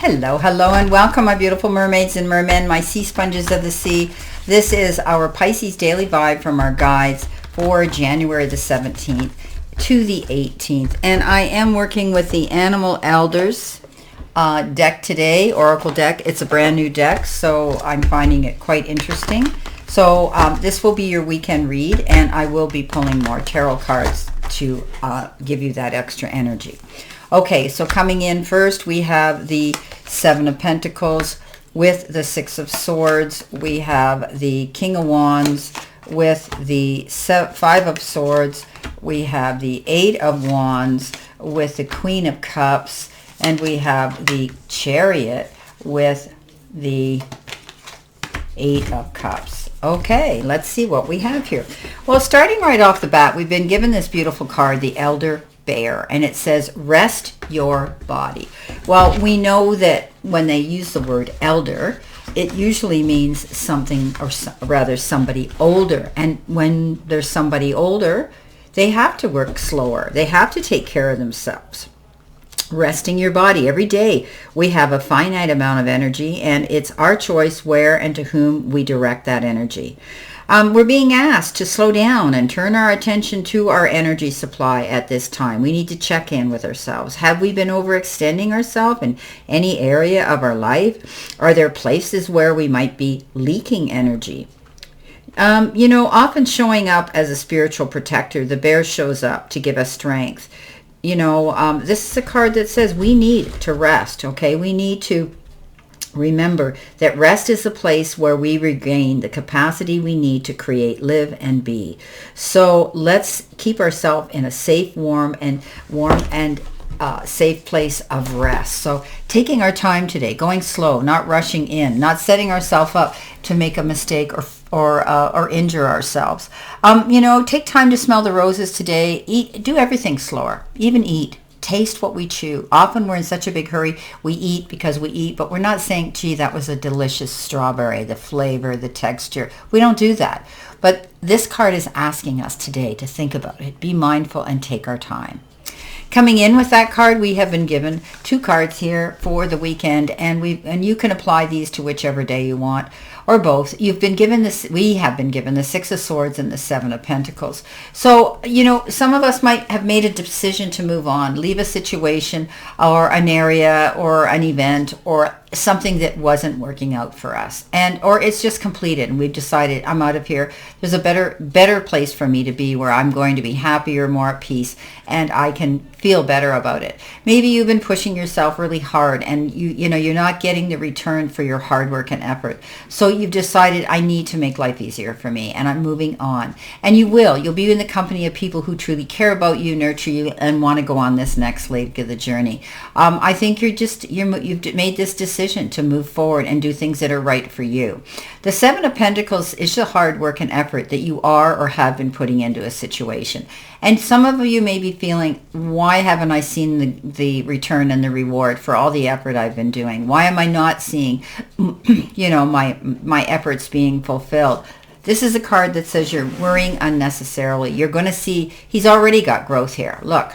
Hello, hello, and welcome, my beautiful mermaids and mermen, my sea sponges of the sea. This is our Pisces daily vibe from our guides for January the 17th to the 18th. And I am working with the Animal Elders deck today, Oracle deck. It's a brand new deck, so I'm finding it quite interesting. So this will be your weekend read, and I will be pulling more tarot cards to give you that extra energy. Okay, so coming in first, we have the Seven of Pentacles with the Six of Swords. We have the King of Wands with the Five of Swords. We have the Eight of Wands with the Queen of Cups. And we have the Chariot with the Eight of Cups. Okay, let's see what we have here. Well, starting right off the bat, we've been given this beautiful card, the Elder Bear, and it says rest your body. Well, we know that when they use the word elder, it usually means something, or rather somebody older, and when there's somebody older, they have to work slower, they have to take care of themselves. Resting your body every day. We have a finite amount of energy, and it's our choice where and to whom we direct that energy. We're being asked to slow down and turn our attention to our energy supply at this time. We need to check in with ourselves. Have we been overextending ourselves in any area of our life? Are there places where we might be leaking energy? Often showing up as a spiritual protector, the bear shows up to give us strength. This is a card that says we need to rest, okay? We need to remember that rest is the place where we regain the capacity we need to create, live, and be. So let's keep ourselves in a safe, warm and safe place of rest. So taking our time today, going slow, not rushing in, not setting ourselves up to make a mistake or injure ourselves. Take time to smell the roses today. Do everything slower, even eat. Taste what we chew. Often we're in such a big hurry. We eat because we eat, but we're not saying, gee, that was a delicious strawberry, the flavor, the texture. We don't do that. But this card is asking us today to think about it, be mindful, and take our time. Coming in with that card, we have been given two cards here for the weekend, and you can apply these to whichever day you want, or both. We have been given the Six of Swords and the Seven of Pentacles. So, some of us might have made a decision to move on, leave a situation or an area or an event or something that wasn't working out for us, or it's just completed and we've decided, I'm out of here. There's a better place for me to be, where I'm going to be happier, more at peace, and I can feel better about it. Maybe you've been pushing yourself really hard, and you're not getting the return for your hard work and effort. So you've decided, I need to make life easier for me, and I'm moving on. And you'll be in the company of people who truly care about you, nurture you, and want to go on this next leg of the journey. I think you've made this decision to move forward and do things that are right for you. The Seven of Pentacles is the hard work and effort that you are or have been putting into a situation. And some of you may be feeling, why haven't I seen the return and the reward for all the effort I've been doing? Why am I not seeing, my efforts being fulfilled? This is a card that says you're worrying unnecessarily. You're going to see, he's already got growth here. Look.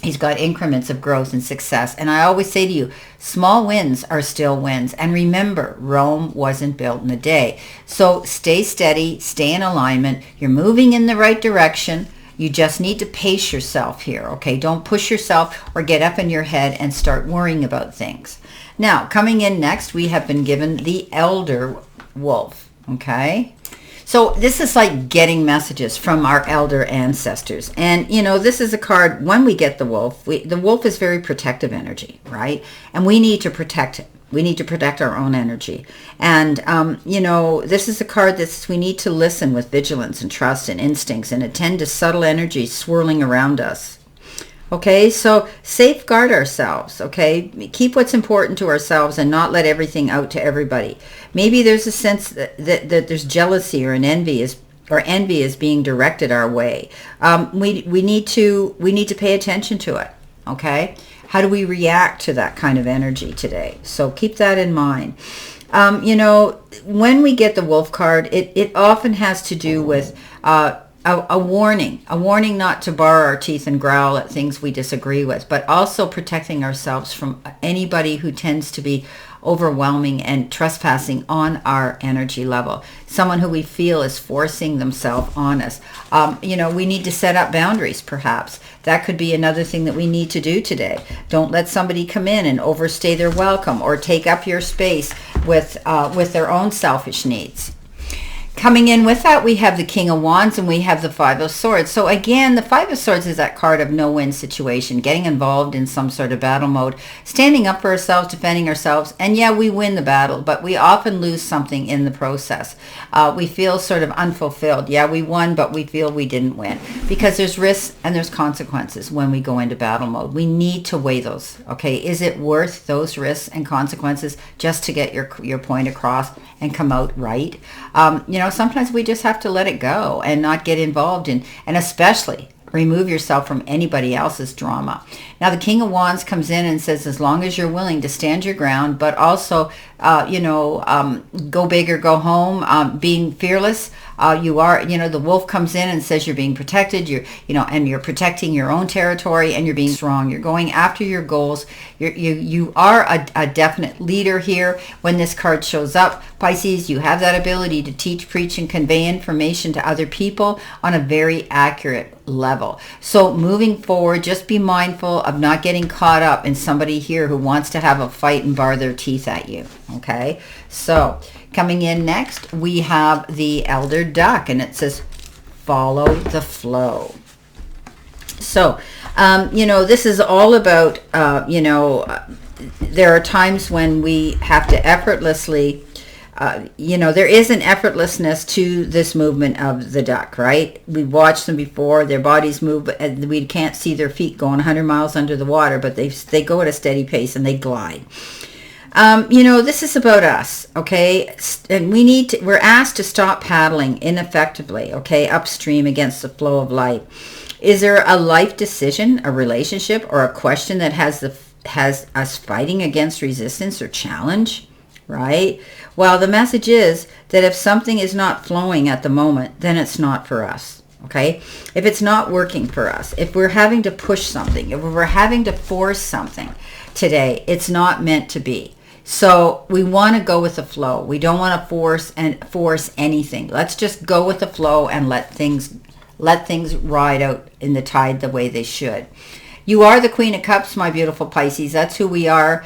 He's got increments of growth and success. And I always say to you, small wins are still wins. And remember, Rome wasn't built in a day. So stay steady, stay in alignment. You're moving in the right direction. You just need to pace yourself here, okay? Don't push yourself or get up in your head and start worrying about things. Now, coming in next, we have been given the Elder Wolf, okay? So this is like getting messages from our elder ancestors. And, this is a card, when we get the wolf, the wolf is very protective energy, right? And we need to protect it. We need to protect our own energy. And, this is a card that says we need to listen with vigilance and trust and instincts and attend to subtle energies swirling around us. Okay, so safeguard ourselves, okay? Keep what's important to ourselves and not let everything out to everybody. Maybe there's a sense that there's jealousy or envy is being directed our way. We need to pay attention to it, okay? How do we react to that kind of energy today? So keep that in mind. When we get the wolf card, it often has to do with a warning not to bar our teeth and growl at things we disagree with, but also protecting ourselves from anybody who tends to be overwhelming and trespassing on our energy level. Someone who we feel is forcing themselves on us. We need to set up boundaries, perhaps. That could be another thing that we need to do today. Don't let somebody come in and overstay their welcome or take up your space with their own selfish needs. Coming in with that, we have the King of Wands and we have the Five of Swords. So again, the Five of Swords is that card of no-win situation, getting involved in some sort of battle mode, standing up for ourselves, defending ourselves. And yeah, we win the battle, but we often lose something in the process. We feel sort of unfulfilled. Yeah, we won, but we feel we didn't win because there's risks and there's consequences when we go into battle mode. We need to weigh those. Okay, is it worth those risks and consequences just to get your point across and come out right? Sometimes we just have to let it go and not get involved in, and especially remove yourself from anybody else's drama. Now, the King of Wands comes in and says, as long as you're willing to stand your ground, but also, go big or go home, being fearless. The wolf comes in and says you're being protected, and you're protecting your own territory and you're being strong. You're going after your goals. You are a definite leader here. When this card shows up, Pisces, you have that ability to teach, preach, and convey information to other people on a very accurate level. So moving forward, just be mindful of not getting caught up in somebody here who wants to have a fight and bar their teeth at you. Okay, so coming in next, we have the Elder Duck, and it says, follow the flow. So, this is all about, there are times when we have to effortlessly, there is an effortlessness to this movement of the duck, right? We've watched them before. Their bodies move, but we can't see their feet going 100 miles under the water, but they go at a steady pace and they glide. This is about us, okay? And we're asked to stop paddling ineffectively, okay, upstream against the flow of life. Is there a life decision, a relationship, or a question that has us fighting against resistance or challenge, right? Well, the message is that if something is not flowing at the moment, then it's not for us. Okay, if it's not working for us, if we're having to push something, if we're having to force something today, it's not meant to be. So we want to go with the flow. We don't want to force anything. Let's just go with the flow and let things ride out in the tide the way they should. You are the Queen of Cups, my beautiful Pisces. That's who we are.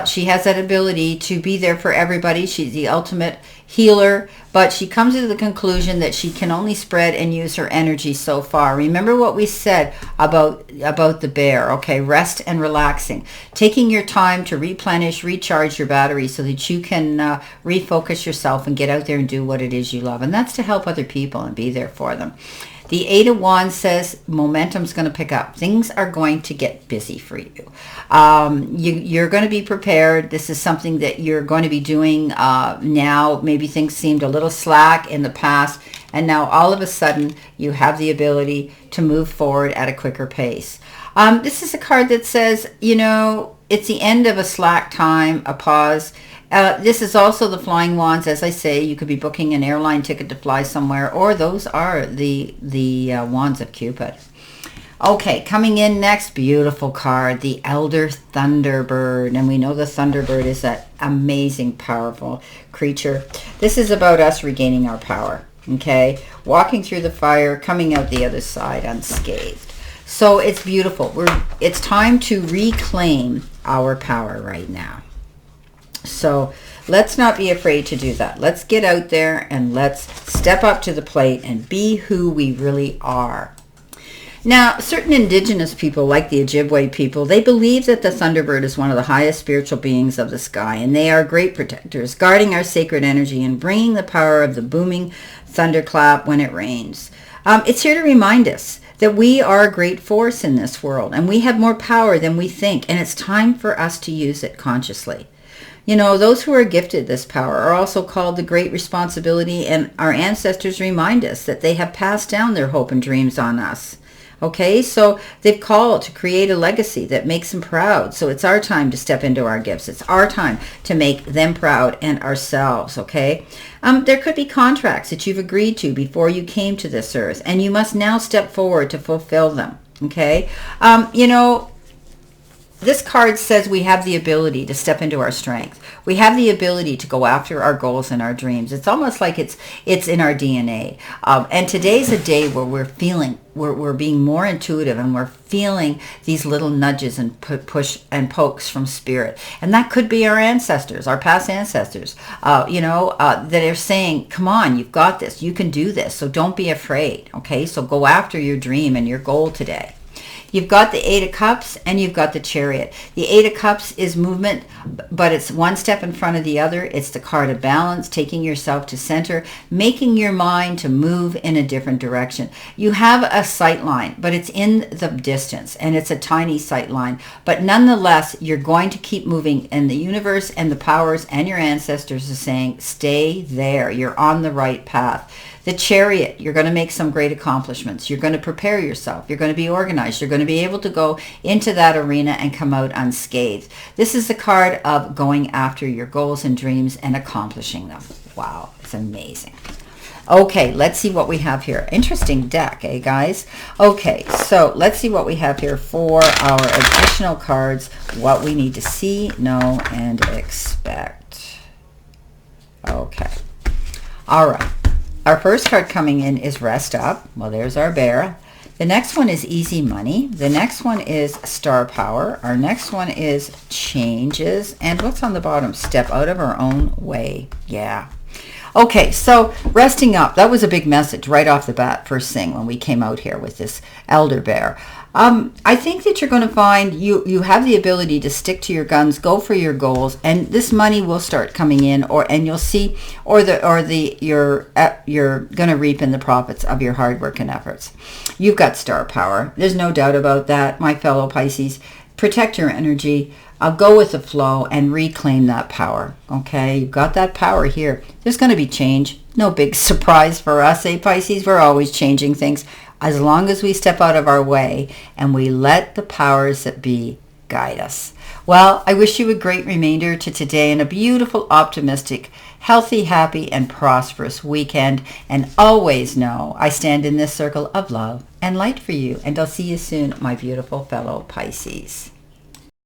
She has that ability to be there for everybody. She's the ultimate healer, but she comes to the conclusion that she can only spread and use her energy so far. Remember what we said about the bear, okay? Rest and relaxing. Taking your time to replenish, recharge your battery so that you can refocus yourself and get out there and do what it is you love. And that's to help other people and be there for them. The Eight of Wands says momentum's going to pick up. Things are going to get busy for you. You're going to be prepared. This is something that you're going to be doing now. Maybe things seemed a little slack in the past, and now all of a sudden you have the ability to move forward at a quicker pace. This is a card that says, it's the end of a slack time, a pause. This is also the Flying Wands. As I say, you could be booking an airline ticket to fly somewhere, or those are the Wands of Cupid. Okay, coming in next, beautiful card, the Elder Thunderbird. And we know the Thunderbird is that amazing, powerful creature. This is about us regaining our power, okay? Walking through the fire, coming out the other side unscathed. So it's beautiful. It's time to reclaim our power right now. So let's not be afraid to do that. Let's get out there and let's step up to the plate and be who we really are. Now, certain indigenous people, like the Ojibwe people, they believe that the Thunderbird is one of the highest spiritual beings of the sky, and they are great protectors, guarding our sacred energy and bringing the power of the booming thunderclap when it rains. It's here to remind us that we are a great force in this world, and we have more power than we think, and it's time for us to use it consciously. Those who are gifted this power are also called the great responsibility, and our ancestors remind us that they have passed down their hope and dreams on us. Okay, so they've called to create a legacy that makes them proud. So it's our time to step into our gifts. It's our time to make them proud and ourselves, okay? There could be contracts that you've agreed to before you came to this earth, and you must now step forward to fulfill them, okay? You know, this card says we have the ability to step into our strength. We have the ability to go after our goals and our dreams. It's almost like it's in our DNA. And today's a day where we're being more intuitive, and we're feeling these little nudges and push and pokes from spirit. And that could be our ancestors, our past ancestors, that are saying, come on, you've got this. You can do this. So don't be afraid. Okay, so go after your dream and your goal today. You've got the Eight of Cups and you've got the Chariot. The Eight of Cups is movement, but it's one step in front of the other. It's the card of balance, taking yourself to center, making your mind to move in a different direction. You have a sight line, but it's in the distance, and it's a tiny sight line. But nonetheless, you're going to keep moving, and the universe and the powers and your ancestors are saying, stay there. You're on the right path. The Chariot, you're going to make some great accomplishments. You're going to prepare yourself. You're going to be organized. You're going to be able to go into that arena and come out unscathed. This is the card of going after your goals and dreams and accomplishing them. Wow, it's amazing. Okay, let's see what we have here. Interesting deck, eh, guys? Okay, so let's see what we have here for our additional cards, what we need to see, know, and expect. Okay. All right. Our first card coming in is Rest Up. Well, there's our bear. The next one is Easy Money. The next one is Star Power. Our next one is Changes. And what's on the bottom? Step out of our own way. Yeah. Okay, so resting up. That was a big message right off the bat, first thing, when we came out here with this elder bear. I think that you're going to find you have the ability to stick to your guns, go for your goals, and this money will start coming in, and you'll see, you're going to reap in the profits of your hard work and efforts. You've got star power. There's no doubt about that, my fellow Pisces. Protect your energy. Go with the flow and reclaim that power. Okay, you've got that power here. There's going to be change. No big surprise for us, eh, Pisces? We're always changing things, as long as we step out of our way and we let the powers that be guide us. Well, I wish you a great remainder to today and a beautiful, optimistic, healthy, happy, and prosperous weekend. And always know I stand in this circle of love and light for you. And I'll see you soon, my beautiful fellow Pisces.